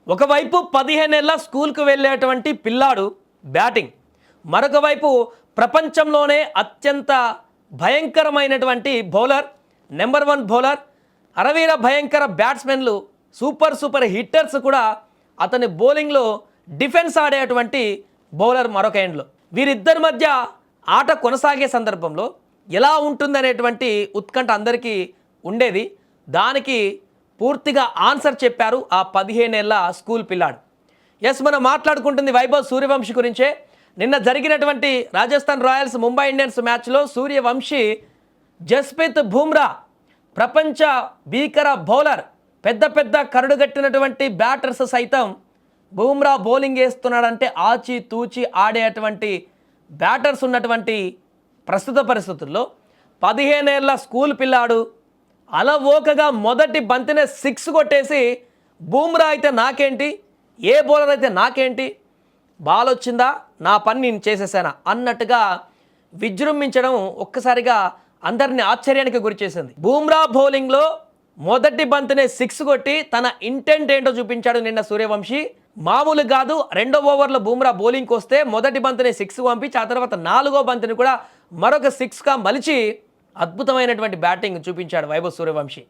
ఒకవైపు 15 ఏళ్ల స్కూల్కు వెళ్ళేటువంటి పిల్లాడు బ్యాటింగ్, మరొక వైపు ప్రపంచంలోనే అత్యంత భయంకరమైనటువంటి బౌలర్, నెంబర్ 1 బౌలర్, అరవీర భయంకర బ్యాట్స్మెన్లు, సూపర్ హిట్టర్స్ కూడా అతని బౌలింగ్లో డిఫెన్స్ ఆడేటువంటి బౌలర్ మరొక ఎండ్లో. వీరిద్దరి మధ్య ఆట కొనసాగే సందర్భంలో ఎలా ఉంటుందనేటువంటి ఉత్కంఠ అందరికీ ఉండేది. దానికి పూర్తిగా ఆన్సర్ చెప్పారు ఆ 15 ఏళ్ల స్కూల్ పిల్లాడు. ఎస్, మనం మాట్లాడుకుంటుంది వైభవ్ సూర్యవంశీ గురించే. నిన్న జరిగినటువంటి రాజస్థాన్ రాయల్స్ ముంబై ఇండియన్స్ మ్యాచ్లో సూర్యవంశీ జస్ప్రీత్ బుమ్రా, ప్రపంచ భీకర బౌలర్, పెద్ద కరుడుగట్టినటువంటి బ్యాటర్స్ సైతం బుమ్రా బౌలింగ్ వేస్తున్నాడంటే ఆచి తూచి ఆడేటువంటి బ్యాటర్స్ ఉన్నటువంటి ప్రస్తుత పరిస్థితుల్లో 15 ఏళ్ల స్కూల్ పిల్లాడు అలవోకగా మొదటి బంతినే 6 కొట్టేసి బుమ్రా అయితే నాకేంటి, ఏ బౌలర్ అయితే నాకేంటి, బాల్ వచ్చిందా నా పని నేను చేసేసానా అన్నట్టుగా విజృంభించడం ఒక్కసారిగా అందరిని ఆశ్చర్యానికి గురి చేసింది. బుమ్రా బౌలింగ్లో మొదటి బంతినే 6 కొట్టి తన ఇంటెంట్ ఏంటో చూపించాడు నిన్న సూర్యవంశీ. మామూలు కాదు. 2వ ఓవర్లో బుమ్రా బౌలింగ్కి వస్తే మొదటి బంతిని 6 పంపించి ఆ తర్వాత 4వ బంతిని కూడా మరొక 6గా మలిచి అద్భుతమైనటువంటి బ్యాటింగ్ చూపించాడు వైభవ్ సూర్యవంశీ.